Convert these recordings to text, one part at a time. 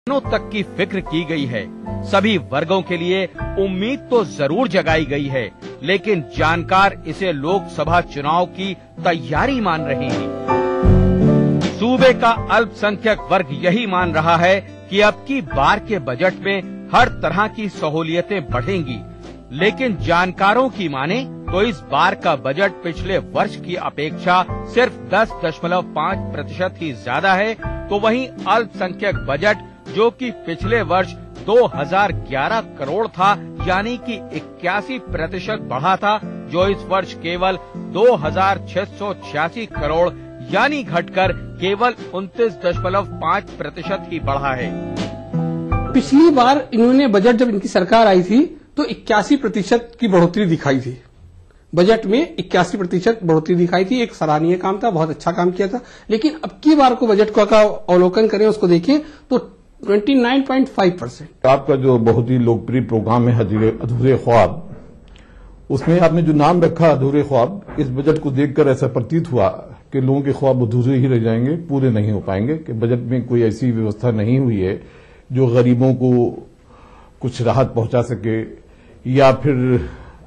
किसानों तक की फिक्र की गई है। सभी वर्गों के लिए उम्मीद तो जरूर जगाई गई है, लेकिन जानकार इसे लोकसभा चुनाव की तैयारी मान रहे हैं। सूबे का अल्पसंख्यक वर्ग यही मान रहा है कि अब की बार के बजट में हर तरह की सहूलियतें बढ़ेंगी, लेकिन जानकारों की माने तो इस बार का बजट पिछले वर्ष की अपेक्षा सिर्फ 10.5% ही ज्यादा है, तो वहीं अल्पसंख्यक बजट जो कि पिछले वर्ष 2011 करोड़ था, यानी कि 81% बढ़ा था, जो इस वर्ष केवल 2686 करोड़ यानी घटकर केवल 29.5% ही बढ़ा है। पिछली बार इन्होंने बजट जब इनकी सरकार आई थी तो 81% की बढ़ोतरी दिखाई थी। बजट में 81% बढ़ोतरी दिखाई थी, एक सराहनीय काम था, बहुत अच्छा काम किया था। लेकिन अब की बार को बजट का अवलोकन करें, उसको देखें तो 29.5%। आपका जो बहुत ही लोकप्रिय प्रोग्राम है अधूरे ख्वाब, उसमें आपने जो नाम रखा अधूरे ख्वाब, इस बजट को देखकर ऐसा प्रतीत हुआ कि लोगों के ख्वाब अधूरे ही रह जाएंगे, पूरे नहीं हो पाएंगे, कि बजट में कोई ऐसी व्यवस्था नहीं हुई है जो गरीबों को कुछ राहत पहुंचा सके या फिर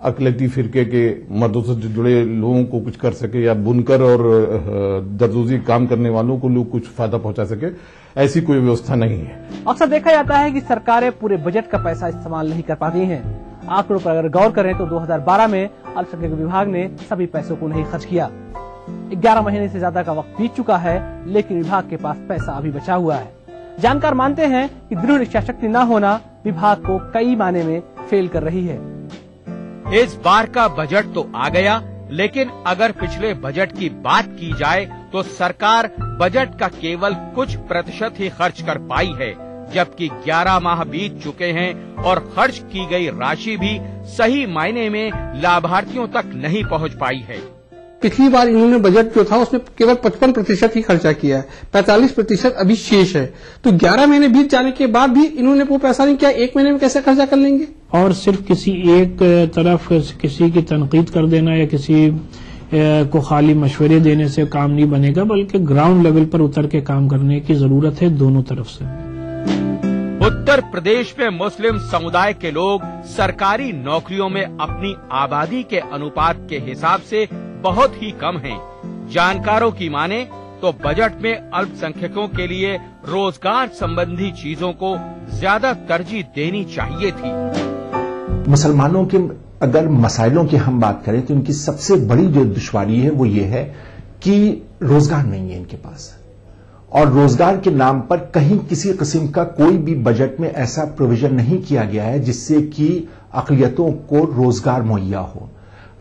अकलती फिरके के मर्दों से जुड़े लोगों को कुछ कर सके या बुनकर और दर्जोजी काम करने वालों को लोग कुछ फायदा पहुंचा सके, ऐसी कोई व्यवस्था नहीं है। अक्सर देखा जाता है कि सरकारें पूरे बजट का पैसा इस्तेमाल नहीं कर पाती हैं। आंकड़ों पर अगर गौर करें तो 2012 में अल्पसंख्यक विभाग ने सभी पैसों को नहीं खर्च किया। 11 महीने से ज्यादा का वक्त बीत चुका है, लेकिन विभाग के पास पैसा अभी बचा हुआ है। जानकार मानते हैं कि दृढ़ इच्छा शक्ति न होना विभाग को कई मायने में फेल कर रही है। इस बार का बजट तो आ गया, लेकिन अगर पिछले बजट की बात की जाए तो सरकार बजट का केवल कुछ प्रतिशत ही खर्च कर पाई है, जबकि 11 माह बीत चुके हैं और खर्च की गई राशि भी सही मायने में लाभार्थियों तक नहीं पहुंच पाई है। पिछली बार इन्होंने बजट जो था उसमें केवल 55% ही खर्चा किया है, 45% अभी शेष है। तो 11 महीने बीत जाने के बाद भी इन्होंने वो पैसा नहीं किया, एक महीने में कैसे खर्चा कर लेंगे? और सिर्फ किसी एक तरफ किसी की तनकीद कर देना या किसी को खाली मशवरे देने से काम नहीं बनेगा, बल्कि ग्राउंड लेवल पर उतर के काम करने की जरूरत है दोनों तरफ से। उत्तर प्रदेश में मुस्लिम समुदाय के लोग सरकारी नौकरियों में अपनी आबादी के अनुपात के हिसाब से बहुत ही कम हैं। जानकारों की माने तो बजट में अल्पसंख्यकों के लिए रोजगार संबंधी चीजों को ज्यादा तरजीह देनी चाहिए थी। मुसलमानों के अगर मसाइलों की हम बात करें तो इनकी सबसे बड़ी जो दुश्वारी है वो ये है कि रोजगार नहीं है इनके पास, और रोजगार के नाम पर कहीं किसी किस्म का कोई भी बजट में ऐसा प्रोविजन नहीं किया गया है जिससे कि अक़लियतों को रोजगार मुहैया हो।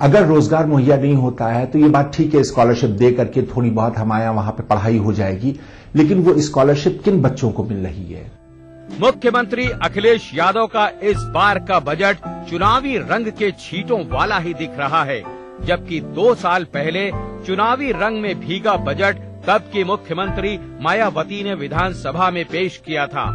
अगर रोजगार मुहैया नहीं होता है तो ये बात ठीक है, स्कॉलरशिप दे करके थोड़ी बहुत हमारे यहाँ वहां पे पढ़ाई हो जाएगी, लेकिन वो स्कॉलरशिप किन बच्चों को मिल रही है? मुख्यमंत्री अखिलेश यादव का इस बार का बजट चुनावी रंग के छींटों वाला ही दिख रहा है, जबकि 2 साल पहले चुनावी रंग में भीगा बजट तब की मुख्यमंत्री मायावती ने विधानसभा में पेश किया था।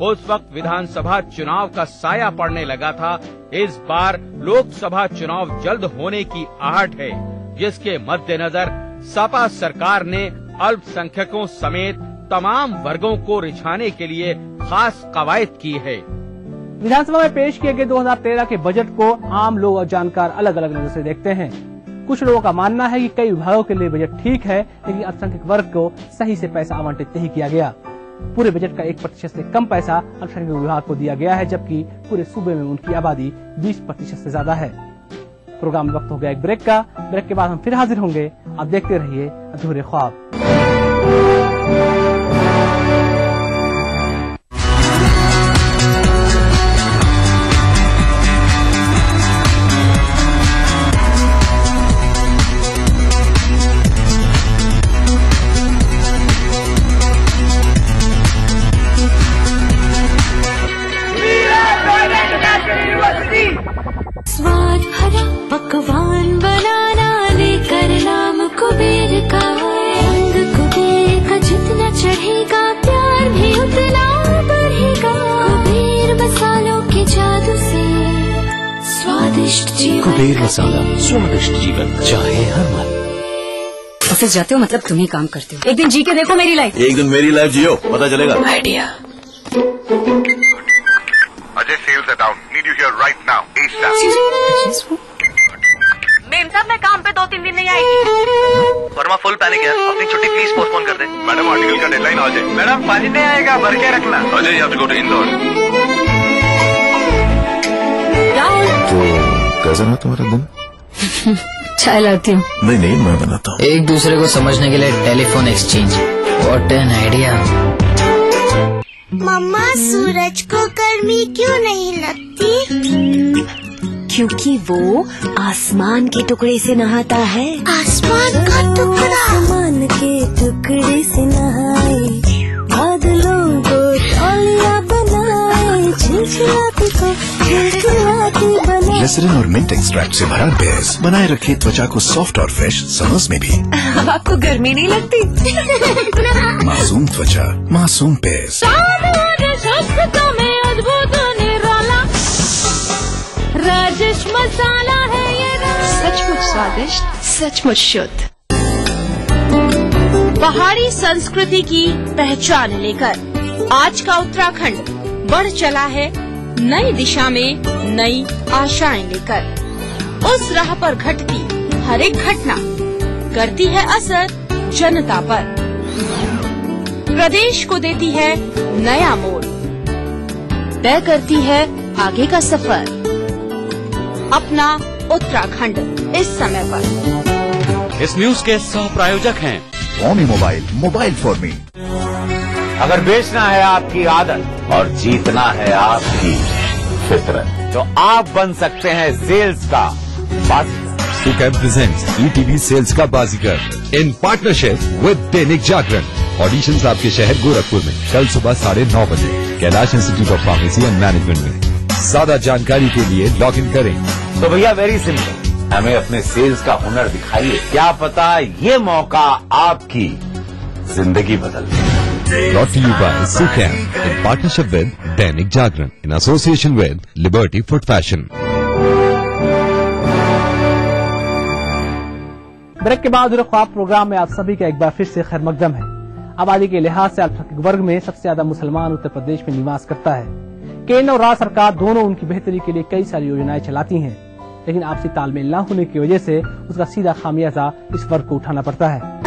उस वक्त विधानसभा चुनाव का साया पड़ने लगा था। इस बार लोकसभा चुनाव जल्द होने की आहट है, जिसके मद्देनजर सपा सरकार ने अल्पसंख्यकों समेत तमाम वर्गों को रिझाने के लिए खास कवायद की है। विधानसभा में पेश किए गए 2013 के बजट को आम लोग और जानकार अलग अलग नजर से देखते हैं। कुछ लोगों का मानना है कि कई विभागों के लिए बजट ठीक है, लेकिन अल्पसंख्यक वर्ग को सही से पैसा आवंटित नहीं किया गया। पूरे बजट का 1% से कम पैसा अल्पसंख्यक विभाग को दिया गया है, जबकि पूरे सूबे में उनकी आबादी 20% से ज्यादा है। प्रोग्राम में वक्त हो गया एक ब्रेक का। ब्रेक के बाद हम फिर हाजिर होंगे। आप देखते रहिए अधूरे ख्वाब। स्वाद भरा पकवान बनाना लेकर नाम कुबेर का, रंग कुबेर का जितना चढ़ेगा प्यार भी उतना बढ़ेगा। कुबेर मसालों के जादू से स्वादिष्ट जीवन, कुबेर मसाला, स्वादिष्ट जीवन चाहे हर मन। ऑफिस जाते हो मतलब तुम ही काम करते हो। एक दिन जी के देखो मेरी लाइफ। एक दिन मेरी लाइफ जियो, पता चलेगा। Idea. materials are down. Need you here right now. ASAP. Ma'am साहब मैं काम पे 2-3 दिन नहीं आएगी। वर्मा फुल पैनिक है, अपनी छुट्टी प्लीज पोस्टपोन कर दे। मैडम आर्टिकल का डेडलाइन आ जाए। मैडम पानी नहीं आएगा, भर के रखना। Ajay you have to go to Indore. तो कैसा रहा तुम्हारा दिन? चाय लाती हूँ। नहीं मैं बनाता हूँ। एक दूसरे को समझने के लिए telephone exchange, what an idea. मम्मा सूरज को गर्मी क्यों नहीं लगती? क्योंकि वो आसमान के टुकड़े से नहाता है। आसमान का टुकड़ा? आसमान के टुकड़े से नहाए, बादलों को तौलिया बनाए, चिलचिलाती को चिलचिलाती बनाए। ग्लिसरीन और मिंट एक्सट्रैक्ट से भरा बेस बनाए रखे त्वचा को सॉफ्ट और फ्रेश समर्स में भी। अब आपको गर्मी नहीं लगती? मासूम त्वचा, मासूम बेस। राजेश मसाला है ये, सचमुच स्वादिष्ट, सचमुच शुद्ध। पहाड़ी संस्कृति की पहचान लेकर आज का उत्तराखंड बढ़ चला है नई दिशा में नई आशाएं लेकर। उस राह पर घटती हर एक घटना करती है असर जनता पर, प्रदेश को देती है नया मोड़, तय करती है आगे का सफर। अपना उत्तराखंड इस समय पर। इस न्यूज के सह प्रायोजक हैं ओमी मोबाइल, मोबाइल फॉर मी। अगर बेचना है आपकी आदत और जीतना है आपकी फितरत, तो आप बन सकते हैं सेल्स का बाजीगर। सुकैम प्रेजेंट्स ईटीवी सेल्स का बाजीगर in partnership with Dainik Jagran. Auditions आपके शहर गोरखपुर में कल सुबह 9:30 बजे Kailash institute of pharmacy and management में। ज्यादा जानकारी के लिए लॉग इन करें। तो भैया वेरी सिंपल, हमें अपने सेल्स का हुनर दिखाइए, क्या पता ये मौका आपकी जिंदगी बदल दे। Brought to you by Sucam in partnership with Dainik Jagran in association with Liberty Foot Fashion। Break के बाद ख्वाब प्रोग्राम में आप सभी का एक बार फिर से खैर मकदम है। आबादी के लिहाज से अल्पसंख्यक वर्ग में सबसे ज्यादा मुसलमान उत्तर प्रदेश में निवास करता है। केंद्र और राज्य सरकार दोनों उनकी बेहतरी के लिए कई सारी योजनाएं चलाती हैं, लेकिन आपसी तालमेल न होने की वजह से उसका सीधा खामियाजा इस वर्ग को उठाना पड़ता है।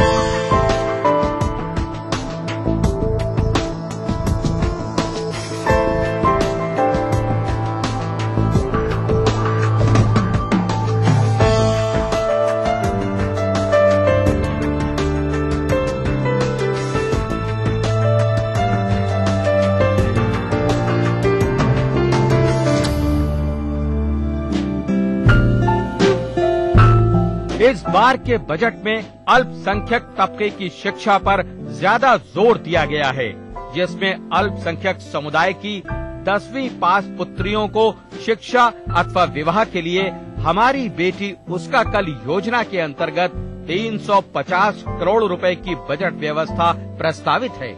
इस बार के बजट में अल्पसंख्यक तबके की शिक्षा पर ज्यादा जोर दिया गया है, जिसमें अल्पसंख्यक समुदाय की 10वीं पास पुत्रियों को शिक्षा अथवा विवाह के लिए हमारी बेटी उसका कल योजना के अंतर्गत 350 करोड़ रुपए की बजट व्यवस्था प्रस्तावित है।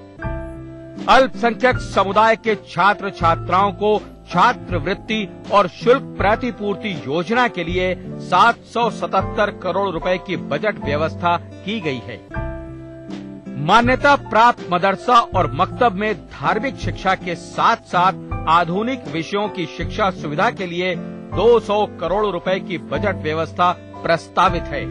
अल्पसंख्यक समुदाय के छात्र छात्राओं को छात्रवृत्ति और शुल्क प्रतिपूर्ति योजना के लिए 777 करोड़ रुपए की बजट व्यवस्था की गई है। मान्यता प्राप्त मदरसा और मकतब में धार्मिक शिक्षा के साथ साथ आधुनिक विषयों की शिक्षा सुविधा के लिए 200 करोड़ रुपए की बजट व्यवस्था प्रस्तावित है।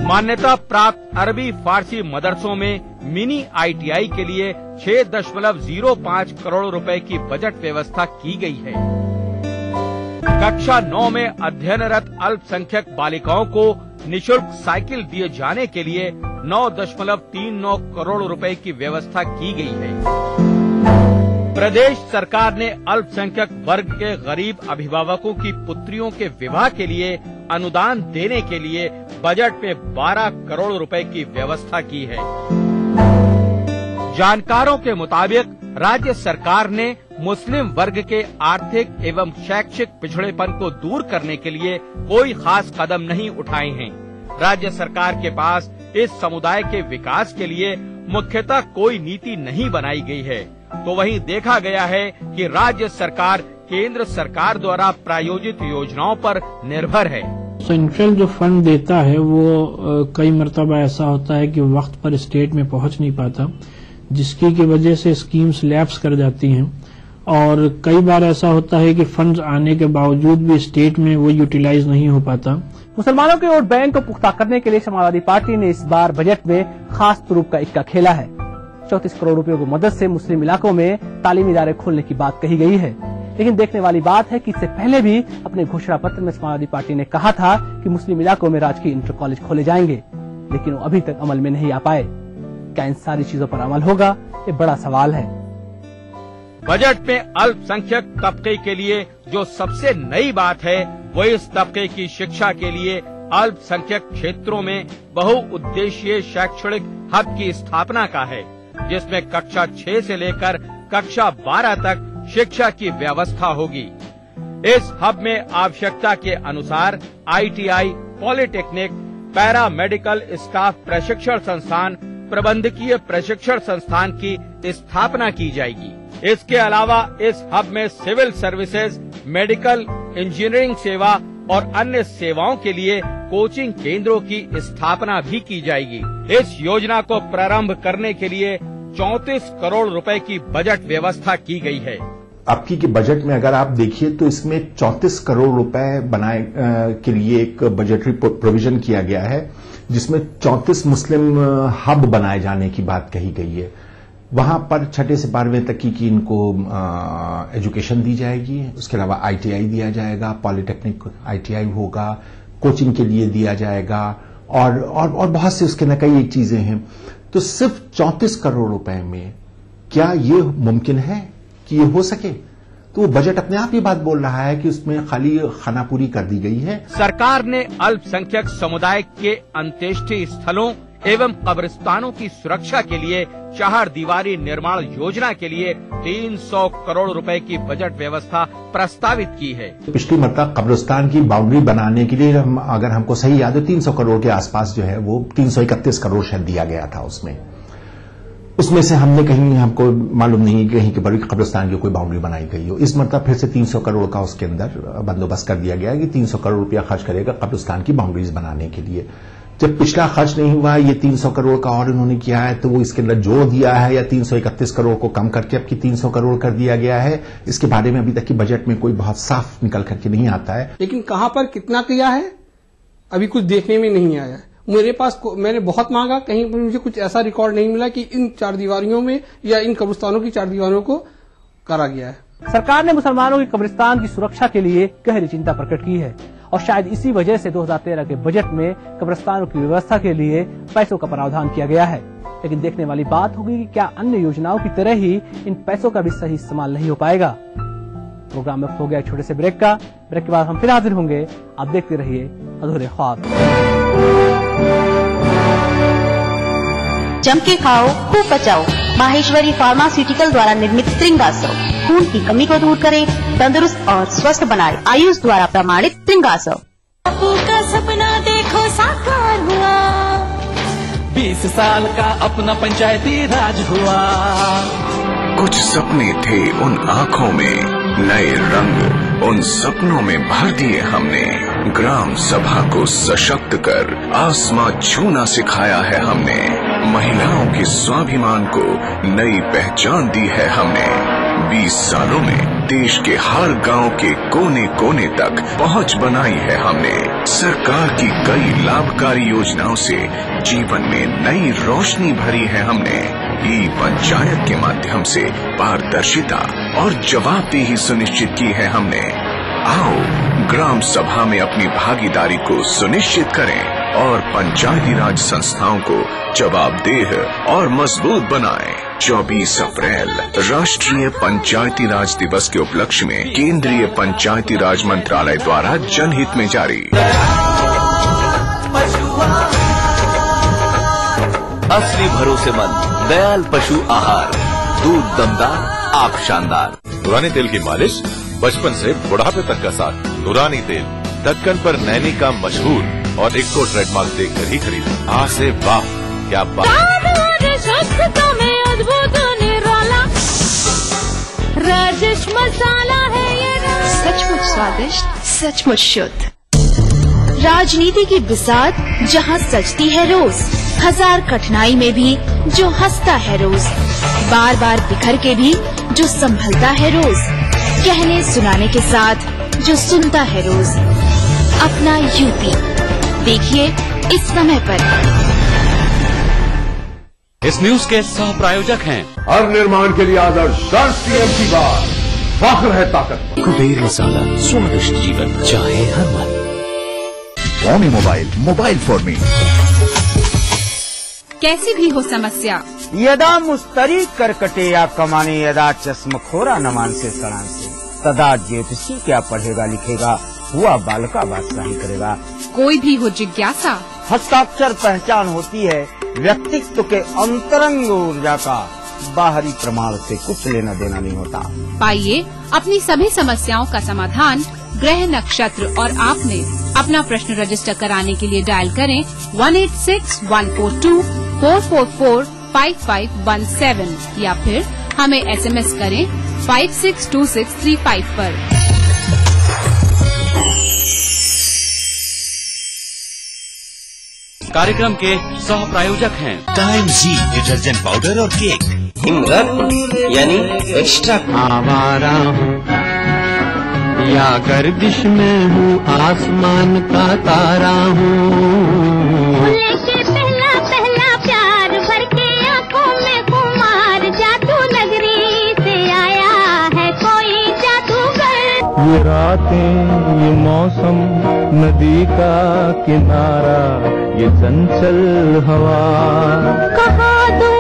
मान्यता प्राप्त अरबी फारसी मदरसों में मिनी ITI के लिए 6.05 करोड़ रुपए की बजट व्यवस्था की गई है। कक्षा 9 में अध्ययनरत अल्पसंख्यक बालिकाओं को निःशुल्क साइकिल दिए जाने के लिए 9.39 करोड़ रुपए की व्यवस्था की गई है। प्रदेश सरकार ने अल्पसंख्यक वर्ग के गरीब अभिभावकों की पुत्रियों के विवाह के लिए अनुदान देने के लिए बजट में 12 करोड़ रुपए की व्यवस्था की है। जानकारों के मुताबिक राज्य सरकार ने मुस्लिम वर्ग के आर्थिक एवं शैक्षिक पिछड़ेपन को दूर करने के लिए कोई खास कदम नहीं उठाए हैं। राज्य सरकार के पास इस समुदाय के विकास के लिए मुख्यतः कोई नीति नहीं बनाई गई है, तो वहीं देखा गया है कि राज्य सरकार केंद्र सरकार द्वारा प्रायोजित योजनाओं पर निर्भर है। सेंट्रल जो फंड देता है वो कई मरतबा ऐसा होता है कि वक्त पर स्टेट में पहुंच नहीं पाता, जिसकी की वजह से स्कीम्स लैप्स कर जाती हैं और कई बार ऐसा होता है कि फंड्स आने के बावजूद भी स्टेट में वो यूटिलाइज नहीं हो पाता। मुसलमानों के वोट बैंक को पुख्ता करने के लिए समाजवादी पार्टी ने इस बार बजट में खास स्वरूप का इक्का खेला है। 34 करोड़ रुपयों की मदद से मुस्लिम इलाकों में तालीमी इदारे खोलने की बात कही गई है। लेकिन देखने वाली बात है कि इससे पहले भी अपने घोषणा पत्र में समाजवादी पार्टी ने कहा था कि मुस्लिम इलाकों में राजकीय इंटर कॉलेज खोले जाएंगे, लेकिन वो अभी तक अमल में नहीं आ पाए। क्या इन सारी चीजों पर अमल होगा, ये बड़ा सवाल है। बजट में अल्पसंख्यक तबके के लिए जो सबसे नई बात है वो इस तबके की शिक्षा के लिए अल्पसंख्यक क्षेत्रों में बहुउद्देशीय शैक्षणिक हब की स्थापना का है, जिसमें कक्षा 6 से लेकर कक्षा 12 तक शिक्षा की व्यवस्था होगी। इस हब में आवश्यकता के अनुसार ITI, polytechnic, para medical staff प्रशिक्षण संस्थान, प्रबंधकीय प्रशिक्षण संस्थान की स्थापना की जाएगी। इसके अलावा इस हब में सिविल सर्विसेज, मेडिकल, इंजीनियरिंग सेवा और अन्य सेवाओं के लिए कोचिंग केंद्रों की स्थापना भी की जाएगी। इस योजना को प्रारंभ करने के लिए 34 करोड़ रुपए की बजट व्यवस्था की गई है। आपकी के बजट में अगर आप देखिए तो इसमें 34 करोड़ रुपए बनाए के लिए एक बजटरी प्रोविजन किया गया है, जिसमें 34 मुस्लिम हब बनाए जाने की बात कही गई है। वहां पर 6 से 12वीं तक की इनको एजुकेशन दी जाएगी। उसके अलावा ITI दिया जाएगा, पॉलिटेक्निक ITI होगा, कोचिंग के लिए दिया जाएगा और बहुत से उसके न कई चीजें हैं। तो सिर्फ 34 करोड़ रुपए में क्या ये मुमकिन है कि ये हो सके? तो वो बजट अपने आप ही बात बोल रहा है कि उसमें खाली खानापूरी कर दी गई है। सरकार ने अल्पसंख्यक समुदाय के अंत्येष्टि स्थलों एवं कब्रिस्तानों की सुरक्षा के लिए 4 दीवारी निर्माण योजना के लिए 300 करोड़ रुपए की बजट व्यवस्था प्रस्तावित की है। पिछली मरतबा कब्रिस्तान की बाउंड्री बनाने के लिए अगर हमको सही याद है 300 करोड़ के आसपास जो है वो 331 करोड़ शायद दिया गया था। उसमें से हमने कहीं, हमको मालूम नहीं कहीं कि बड़ी कब्रिस्तान की कोई बाउंड्री बनाई गई हो। इस मरतबा फिर से 300 करोड़ का उसके अंदर बंदोबस्त कर दिया गया है कि 300 करोड़ रुपया खर्च करेगा कब्रिस्तान की बाउंड्रीज बनाने के लिए। जब पिछला खर्च नहीं हुआ, ये 300 करोड़ का और इन्होंने किया है, तो वो इसके अंदर जोड़ दिया है या 331 करोड़ को कम करके अब की 300 करोड़ कर दिया गया है। इसके बारे में अभी तक की बजट में कोई बहुत साफ निकल करके नहीं आता है। लेकिन कहां पर कितना किया है अभी कुछ देखने में नहीं आया। मेरे पास मैंने बहुत मांगा, कहीं पर मुझे कुछ ऐसा रिकॉर्ड नहीं मिला कि इन 4 दीवारियों में या इन कब्रिस्तानों की 4 दीवारों को करा गया है। सरकार ने मुसलमानों की कब्रिस्तान की सुरक्षा के लिए गहरी चिंता प्रकट की है और शायद इसी वजह से 2013 के बजट में कब्रिस्तानों की व्यवस्था के लिए पैसों का प्रावधान किया गया है। लेकिन देखने वाली बात होगी कि क्या अन्य योजनाओं की तरह ही इन पैसों का भी सही इस्तेमाल नहीं हो पाएगा। प्रोग्राम में हो गया एक छोटे से ब्रेक के बाद हम फिर हाजिर होंगे। आप देखते रहिए अधूरे ख्वाब। जम के खाओ, खूब बचाओ। माहेश्वरी फार्मास्यूटिकल द्वारा निर्मित त्रिंगासव खून की कमी को दूर करे, तंदुरुस्त और स्वस्थ बनाए। आयुष द्वारा प्रमाणित त्रिंगासव। बापू का सपना देखो साकार हुआ, 20 साल का अपना पंचायती राज हुआ। कुछ सपने थे उन आँखों में, नए रंग उन सपनों में भर दिए हमने। ग्राम सभा को सशक्त कर आसमां छूना सिखाया है हमने। महिलाओं के स्वाभिमान को नई पहचान दी है हमने। 20 सालों में देश के हर गांव के कोने कोने तक पहुंच बनाई है हमने। सरकार की कई लाभकारी योजनाओं से जीवन में नई रोशनी भरी है हमने। पंचायत के माध्यम से पारदर्शिता और जवाबदेही सुनिश्चित की है हमने। आओ ग्राम सभा में अपनी भागीदारी को सुनिश्चित करें और पंचायती राज संस्थाओं को जवाबदेह और मजबूत बनाएं। 24 अप्रैल राष्ट्रीय पंचायती राज दिवस के उपलक्ष्य में केंद्रीय पंचायती राज मंत्रालय द्वारा जनहित में जारी। असली भरोसेमंद दयाल पशु आहार, दूध दमदार, आप शानदार। नूरानी तेल की मालिश बचपन से बुढ़ापे तक का साथ। नूरानी तेल ढक्कन पर नैनी का मशहूर और एक को ट्रेडमार्क देखकर ही खरीदे। आ से वाह, क्या बात। में अद्भुत निराला राजेश मसाला है ये, सचमुच स्वादिष्ट, सचमुच शुद्ध। राजनीति की बिसात जहाँ सजती है रोज, 1000 कठिनाई में भी जो हंसता है रोज। बार बार बिखर के भी जो संभलता है रोज, कहने सुनाने के साथ जो सुनता है रोज। अपना यूपी देखिए इस समय पर। इस न्यूज के सह प्रायोजक हैं हर निर्माण के लिए आदर्श सीएम की बात, फख्र है ताकत। कुबेर मसाला, स्वादिष्ट जीवन चाहे हर मन। Xiaomi mobile for me. कैसी भी हो समस्या, यदा मुस्तरी करकटे या कमाने, यदा चश्मखोरा न मानसे सड़ान से, तदा ज्योतिषी क्या पढ़ेगा लिखेगा, हुआ बालका बादशाही करेगा। कोई भी हो जिज्ञासा, हस्ताक्षर पहचान होती है व्यक्तित्व के अंतरंग ऊर्जा का, बाहरी प्रमाण से कुछ लेना देना नहीं होता। पाइए अपनी सभी समस्याओं का समाधान ग्रह नक्षत्र और आपने। अपना प्रश्न रजिस्टर कराने के लिए डायल करें 186-142-444-5517 या फिर हमें SMS करें 562635 पर। कार्यक्रम के सह प्रायोजक हैं टाइम जी डिटर्जेंट पाउडर और केक। हिम्मत यानी एक्स्ट्रा। आवारा हूँ या गर्दिश में हूँ, आसमान का तारा हूँ। लेके पहला पहला प्यार भर के आंखों में कुमार, जादू नगरी से आया है कोई जादूगर। ये रातें, ये मौसम, नदी का किनारा, ये चंचल हवा। कहा दो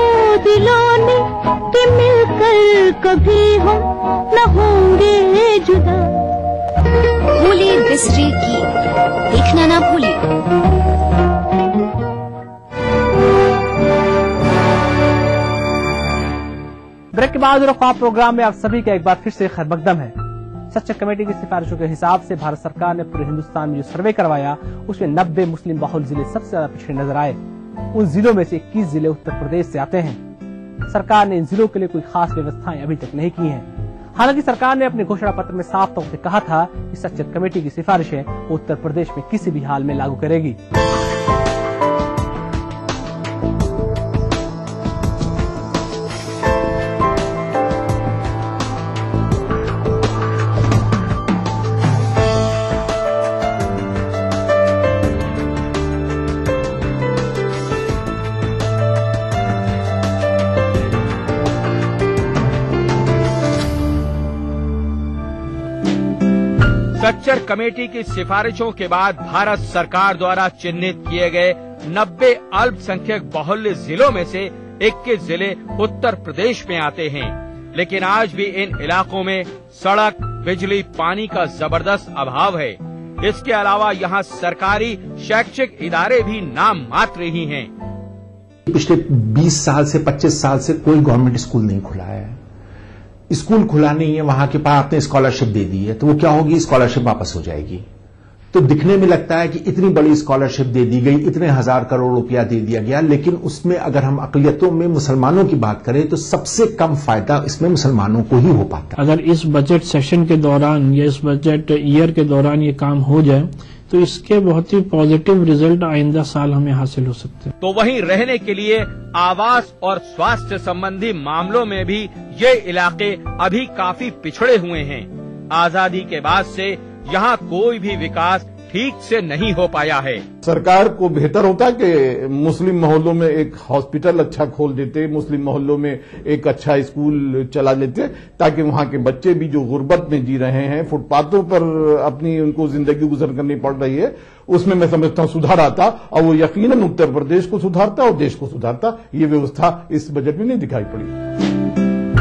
दिलों ने कि मिलकर कभी हम न होंगे जुदा। भूली बिसरी की देखना ना भूली। ब्रेक के बाद ख्वाब प्रोग्राम में आप सभी का एक बार फिर से खैर मकदम है। सच्चर कमेटी की सिफारिशों के हिसाब से भारत सरकार ने पूरे हिंदुस्तान में जो सर्वे करवाया उसमें 90 मुस्लिम बहुल जिले सबसे ज्यादा पिछड़े नजर आए। उन जिलों में से 21 जिले उत्तर प्रदेश से आते हैं। सरकार ने इन जिलों के लिए कोई खास व्यवस्थाएं अभी तक नहीं की हैं। हालांकि सरकार ने अपने घोषणा पत्र में साफ तौर से कहा था कि सच्चर कमेटी की सिफारिशें उत्तर प्रदेश में किसी भी हाल में लागू करेगी। सच्चर कमेटी की सिफारिशों के बाद भारत सरकार द्वारा चिन्हित किए गए 90 अल्पसंख्यक बहुल्य जिलों में से 21 जिले उत्तर प्रदेश में आते हैं। लेकिन आज भी इन इलाकों में सड़क, बिजली, पानी का जबरदस्त अभाव है। इसके अलावा यहाँ सरकारी शैक्षिक इदारे भी नाम मात्र ही हैं। पिछले 20 साल से 25 साल से कोई गवर्नमेंट स्कूल नहीं खुला है। स्कूल खुला नहीं है, वहां के पास आपने स्कॉलरशिप दे दी है तो वो क्या होगी, स्कॉलरशिप वापस हो जाएगी। तो दिखने में लगता है कि इतनी बड़ी स्कॉलरशिप दे दी गई, इतने हजार करोड़ रुपया दे दिया गया, लेकिन उसमें अगर हम अकलियतों में मुसलमानों की बात करें तो सबसे कम फायदा इसमें मुसलमानों को ही हो पाता। अगर इस बजट सेशन के दौरान या इस बजट ईयर के दौरान ये काम हो जाए तो इसके बहुत ही पॉजिटिव रिजल्ट आइंदा साल हमें हासिल हो सकते हैं। तो वहीं रहने के लिए आवास और स्वास्थ्य संबंधी मामलों में भी ये इलाके अभी काफी पिछड़े हुए हैं। आजादी के बाद से यहाँ कोई भी विकास ठीक से नहीं हो पाया है। सरकार को बेहतर होता कि मुस्लिम मोहल्लों में एक हॉस्पिटल अच्छा खोल देते, मुस्लिम मोहल्लों में एक अच्छा स्कूल चला लेते, ताकि वहां के बच्चे भी जो गुर्बत में जी रहे हैं, फुटपाथों पर अपनी उनको जिंदगी गुजर करनी पड़ रही है, उसमें मैं समझता हूं सुधार आता और वो यकीनन उत्तर प्रदेश को सुधारता और देश को सुधारता। ये व्यवस्था इस बजट में नहीं दिखाई पड़ी।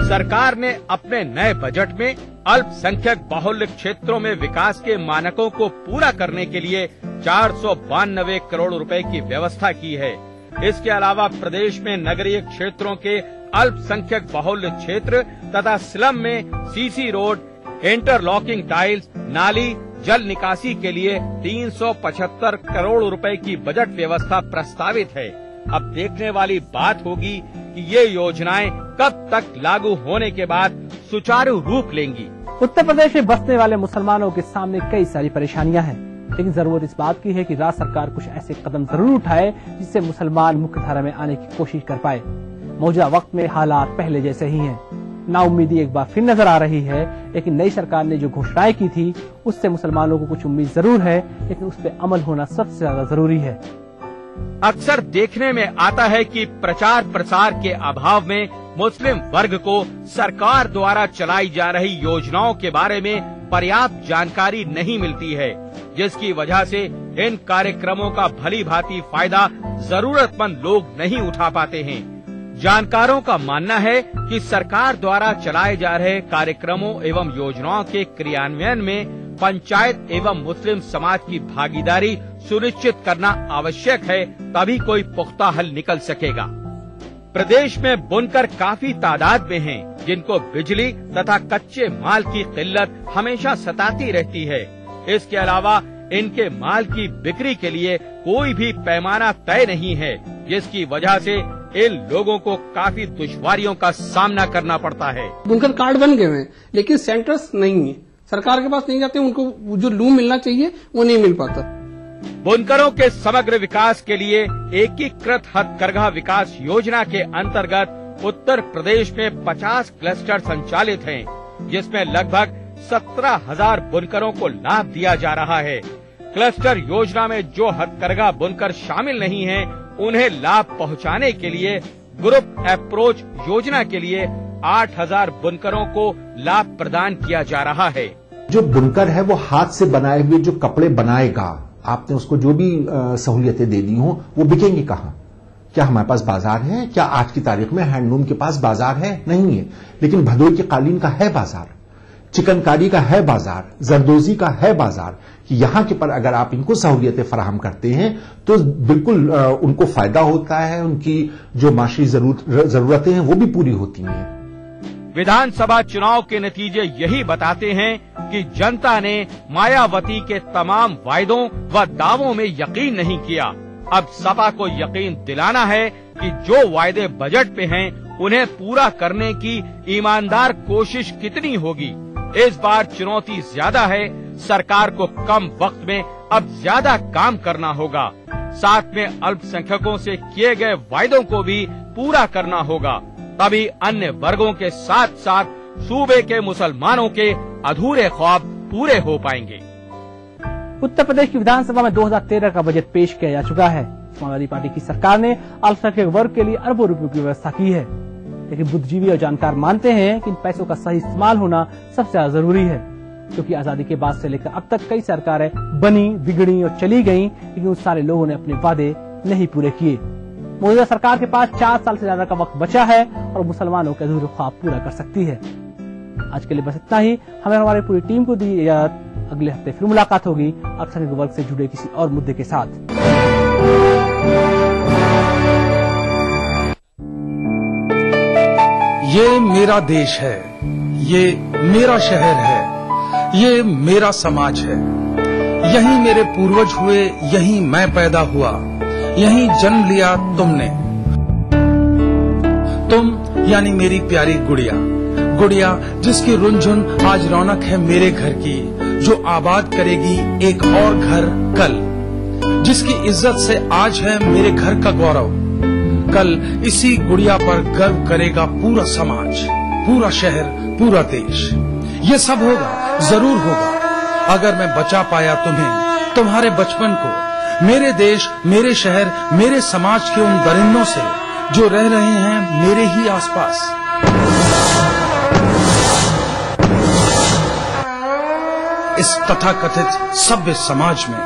सरकार ने अपने नए बजट में अल्पसंख्यक बाहुल्य क्षेत्रों में विकास के मानकों को पूरा करने के लिए 492 करोड़ रुपए की व्यवस्था की है। इसके अलावा प्रदेश में नगरीय क्षेत्रों के अल्पसंख्यक बाहुल्य क्षेत्र तथा स्लम में सीसी रोड, इंटरलॉकिंग टाइल्स, नाली, जल निकासी के लिए 375 करोड़ रुपए की बजट व्यवस्था प्रस्तावित है। अब देखने वाली बात होगी कि ये योजनाएं कब तक लागू होने के बाद सुचारू रूप लेंगी। उत्तर प्रदेश में बसने वाले मुसलमानों के सामने कई सारी परेशानियां हैं, लेकिन जरूरत इस बात की है कि राज्य सरकार कुछ ऐसे कदम जरूर उठाए जिससे मुसलमान मुख्य धारा में आने की कोशिश कर पाए। मौजूदा वक्त में हालात पहले जैसे ही हैं। नाउम्मीदी एक बार फिर नजर आ रही है। लेकिन नई सरकार ने जो घोषणाएं की थी उससे मुसलमानों को कुछ उम्मीद जरूर है, लेकिन उस पर अमल होना सबसे ज्यादा जरूरी है। अक्सर देखने में आता है कि प्रचार प्रसार के अभाव में मुस्लिम वर्ग को सरकार द्वारा चलाई जा रही योजनाओं के बारे में पर्याप्त जानकारी नहीं मिलती है, जिसकी वजह से इन कार्यक्रमों का भली भांति फायदा जरूरतमंद लोग नहीं उठा पाते हैं। जानकारों का मानना है कि सरकार द्वारा चलाए जा रहे कार्यक्रमों एवं योजनाओं के क्रियान्वयन में पंचायत एवं मुस्लिम समाज की भागीदारी सुनिश्चित करना आवश्यक है, तभी कोई पुख्ता हल निकल सकेगा। प्रदेश में बुनकर काफी तादाद में हैं, जिनको बिजली तथा कच्चे माल की किल्लत हमेशा सताती रहती है। इसके अलावा इनके माल की बिक्री के लिए कोई भी पैमाना तय नहीं है, जिसकी वजह से इन लोगों को काफी दुश्वारियों का सामना करना पड़ता है। बुनकर कार्ड बन गए हैं, लेकिन सेंटर्स नहीं है, सरकार के पास नहीं जाते, उनको जो लूम मिलना चाहिए वो नहीं मिल पाता। बुनकरों के समग्र विकास के लिए एकीकृत हथकरघा विकास योजना के अंतर्गत उत्तर प्रदेश में 50 क्लस्टर संचालित हैं, जिसमें लगभग 17,000 बुनकरों को लाभ दिया जा रहा है। क्लस्टर योजना में जो हथकरघा बुनकर शामिल नहीं हैं, उन्हें लाभ पहुंचाने के लिए ग्रुप अप्रोच योजना के लिए 8,000 बुनकरों को लाभ प्रदान किया जा रहा है। जो बुनकर है वो हाथ से बनाए हुए जो कपड़े बनाएगा, आपने उसको जो भी सहूलियतें दे दी हो, वो बिकेंगे कहाँ? क्या हमारे पास बाजार है? क्या आज की तारीख में हैंडलूम के पास बाजार है? नहीं है। लेकिन भदोई के कालीन का है बाजार, चिकनकारी का है बाजार, जरदोजी का है बाजार, कि यहां के पर अगर आप इनको सहूलियतें फराहम करते हैं तो बिल्कुल उनको फायदा होता है, उनकी जो माशी जरूरतें हैं वो भी पूरी होती हैं। विधानसभा चुनाव के नतीजे यही बताते हैं कि जनता ने मायावती के तमाम वायदों व दावों में यकीन नहीं किया। अब सपा को यकीन दिलाना है कि जो वायदे बजट पे हैं, उन्हें पूरा करने की ईमानदार कोशिश कितनी होगी। इस बार चुनौती ज्यादा है, सरकार को कम वक्त में अब ज्यादा काम करना होगा। साथ में अल्पसंख्यकों से किए गए वायदों को भी पूरा करना होगा, तभी अन्य वर्गों के साथ साथ सूबे के मुसलमानों के अधूरे ख्वाब पूरे हो पाएंगे। उत्तर प्रदेश की विधानसभा में 2013 का बजट पेश किया जा चुका है। समाजवादी पार्टी की सरकार ने अल्पसंख्यक वर्ग के लिए अरबों रुपयों की व्यवस्था की है, लेकिन बुद्धिजीवी और जानकार मानते हैं कि इन पैसों का सही इस्तेमाल होना सबसे ज्यादा जरूरी है, क्योंकि आजादी के बाद से लेकर अब तक कई सरकारें बनी, बिगड़ी और चली गईं, लेकिन उन सारे लोगों ने अपने वादे नहीं पूरे किए। मौजूदा सरकार के पास 4 साल से ज्यादा का वक्त बचा है और मुसलमानों के अधूरे ख्वाब पूरा कर सकती है। आज के लिए बस इतना ही। हमें हमारी पूरी टीम को दी इजाजत। अगले हफ्ते फिर मुलाकात होगी अल्पसंख्यक वर्ग से जुड़े किसी और मुद्दे के साथ। ये मेरा देश है, ये मेरा शहर है, ये मेरा समाज है। यहीं मेरे पूर्वज हुए, यहीं मैं पैदा हुआ, यहीं जन्म लिया तुमने। तुम यानी मेरी प्यारी गुड़िया, गुड़िया जिसकी रुनझुन आज रौनक है मेरे घर की, जो आबाद करेगी एक और घर कल, जिसकी इज्जत से आज है मेरे घर का गौरव, कल इसी गुड़िया पर गर्व करेगा पूरा समाज, पूरा शहर, पूरा देश। ये सब होगा, जरूर होगा, अगर मैं बचा पाया तुम्हें, तुम्हारे बचपन को, मेरे देश, मेरे शहर, मेरे समाज के उन दरिंदों से जो रह रहे हैं मेरे ही आसपास। इस तथाकथित सभ्य समाज में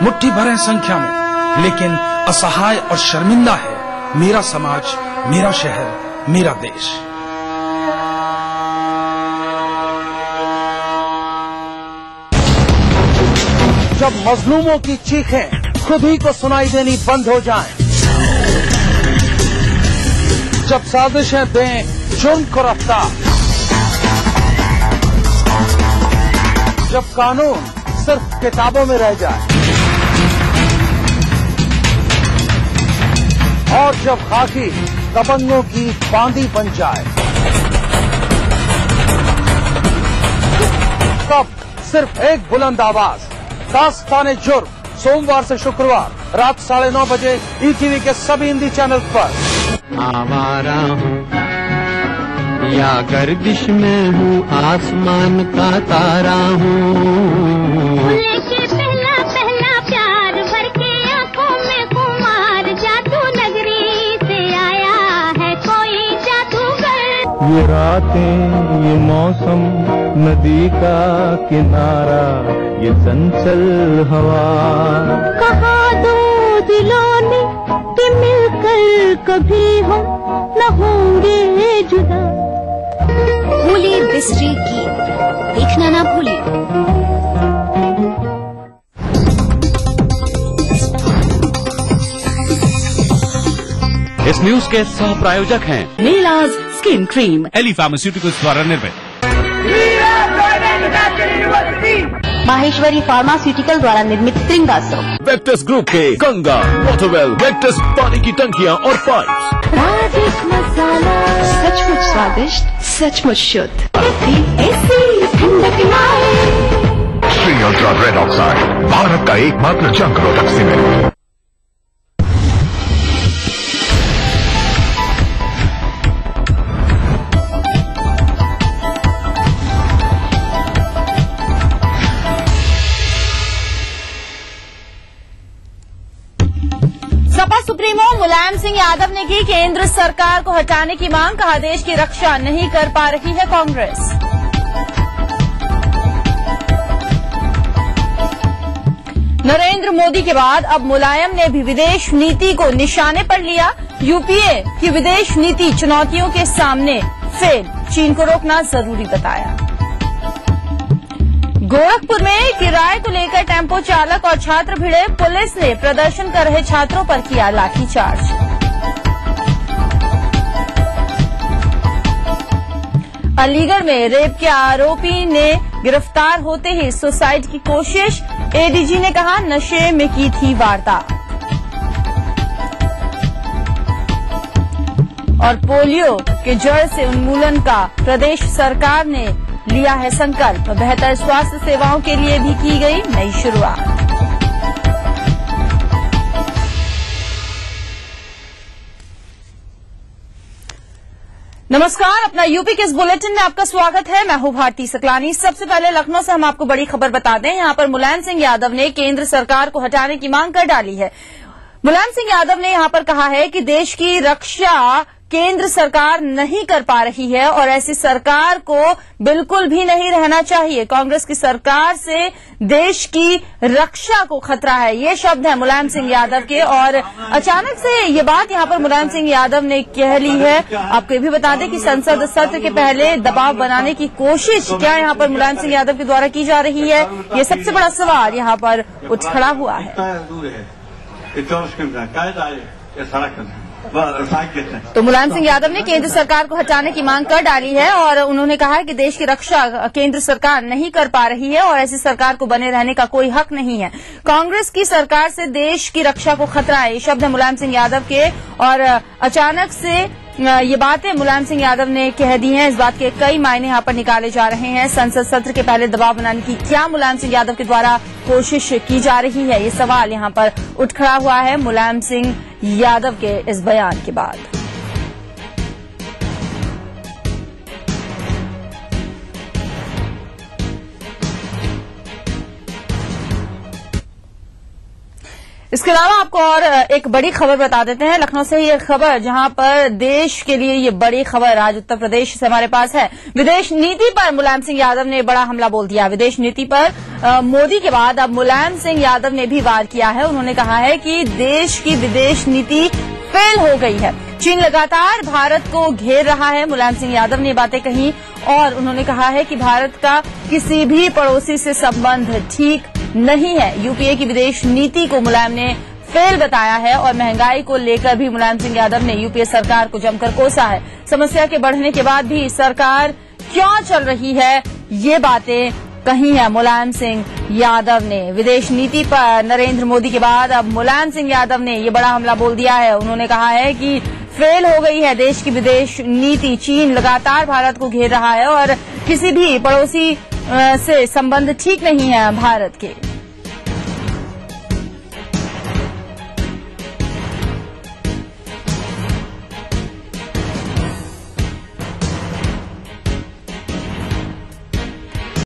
मुट्ठी भर है संख्या में, लेकिन असहाय और शर्मिंदा है मेरा समाज, मेरा शहर, मेरा देश। जब मजलूमों की चीखें खुद ही को सुनाई देनी बंद हो जाएं, जब साजिशें दें जुर्म को रफ्तार, जब कानून सिर्फ किताबों में रह जाए और जब खाकी दबंगों की बांदी बन जाए, तब सिर्फ एक बुलंद आवाज, दास्ताने जुर्म, सोमवार से शुक्रवार रात 9:30 बजे ईटीवी के सभी हिंदी चैनल पर। आवारा हूँ या गर्दिश में हूँ आसमान का तारा हूँ। लेके पहला पहला प्यार भर के आंखों में कुमार, जादू नगरी से आया है कोई जादूगर। ये रातें ये मौसम नदी का किनारा ये चंचल हवा, कहा दो दिलों ने कि मिलकर कभी हम न होंगे जुदा। भूले बिसरे गीत देखना ना भूले। इस न्यूज के सह प्रायोजक हैं नीलाज स्किन क्रीम, एली फार्मास्यूटिकल्स द्वारा निर्मित, माहेश्वरी फार्मास्यूटिकल द्वारा निर्मित त्रिंगासो, वेक्टस ग्रुप के गंगा वाटरवेल वेक्टस पानी की टंकियां और पाइप्स। स्वादिष्ट मसाला, सचमुच स्वादिष्ट, सचमुच शुद्ध। ऐसी ठंडक लाए। Shri ultra red oxide, Bharat का एकमात्र जंग रोधक सीमेंट। सपा सुप्रीमो मुलायम सिंह यादव ने की केंद्र सरकार को हटाने की मांग, कहा देश की रक्षा नहीं कर पा रही है कांग्रेस। नरेंद्र मोदी के बाद अब मुलायम ने भी विदेश नीति को निशाने पर लिया। यूपीए की विदेश नीति चुनौतियों के सामने फेल, चीन को रोकना जरूरी बताया। गोरखपुर में किराए को लेकर टेम्पो चालक और छात्र भिड़े, पुलिस ने प्रदर्शन कर रहे छात्रों पर किया लाठीचार्ज। अलीगढ़ में रेप के आरोपी ने गिरफ्तार होते ही सुसाइड की कोशिश, एडीजी ने कहा नशे में की थी वारदात। और पोलियो के जड़ से उन्मूलन का प्रदेश सरकार ने लिया है संकल्प, बेहतर स्वास्थ्य सेवाओं के लिए भी की गई नई शुरुआत। नमस्कार, अपना यूपी के इस बुलेटिन में आपका स्वागत है। मैं हूं भारती सकलानी। सबसे पहले लखनऊ से हम आपको बड़ी खबर बता दें। यहां पर मुलायम सिंह यादव ने केंद्र सरकार को हटाने की मांग कर डाली है। मुलायम सिंह यादव ने यहां पर कहा है कि देश की रक्षा केंद्र सरकार नहीं कर पा रही है और ऐसी सरकार को बिल्कुल भी नहीं रहना चाहिए। कांग्रेस की सरकार से देश की रक्षा को खतरा है, ये शब्द है मुलायम सिंह यादव के। और अचानक से ये बात यहां पर मुलायम सिंह यादव ने कह ली है। आपको ये भी बता दें कि संसद सत्र के पहले दबाव बनाने की कोशिश क्या यहां पर मुलायम सिंह यादव के द्वारा की जा रही है, ये सबसे बड़ा सवाल यहां पर उठ खड़ा हुआ है। तो मुलायम सिंह यादव ने केंद्र सरकार को हटाने की मांग कर डाली है और उन्होंने कहा है कि देश की रक्षा केंद्र सरकार नहीं कर पा रही है और ऐसी सरकार को बने रहने का कोई हक नहीं है। कांग्रेस की सरकार से देश की रक्षा को खतरा है, ये शब्द है मुलायम सिंह यादव के। और अचानक से ये बातें मुलायम सिंह यादव ने कह दी हैं, इस बात के कई मायने यहाँ पर निकाले जा रहे हैं। संसद सत्र के पहले दबाव बनाने की क्या मुलायम सिंह यादव के द्वारा कोशिश की जा रही है, ये सवाल यहाँ पर उठ खड़ा हुआ है मुलायम सिंह यादव के इस बयान के बाद। इसके अलावा आपको और एक बड़ी खबर बता देते हैं। लखनऊ से ये खबर, जहां पर देश के लिए ये बड़ी खबर आज उत्तर प्रदेश से हमारे पास है। विदेश नीति पर मुलायम सिंह यादव ने बड़ा हमला बोल दिया। विदेश नीति पर मोदी के बाद अब मुलायम सिंह यादव ने भी वार किया है। उन्होंने कहा है कि देश की विदेश नीति फेल हो गई है। चीन लगातार भारत को घेर रहा है। मुलायम सिंह यादव ने बातें कही और उन्होंने कहा है कि भारत का किसी भी पड़ोसी से संबंध ठीक नहीं है। यूपीए की विदेश नीति को मुलायम ने फेल बताया है और महंगाई को लेकर भी मुलायम सिंह यादव ने यूपीए सरकार को जमकर कोसा है। समस्या के बढ़ने के बाद भी सरकार क्यों चल रही है, ये बातें कही है मुलायम सिंह यादव ने। विदेश नीति पर नरेंद्र मोदी के बाद अब मुलायम सिंह यादव ने ये बड़ा हमला बोल दिया है। उन्होंने कहा है कि फेल हो गई है देश की विदेश नीति। चीन लगातार भारत को घेर रहा है और किसी भी पड़ोसी से संबंध ठीक नहीं है भारत के।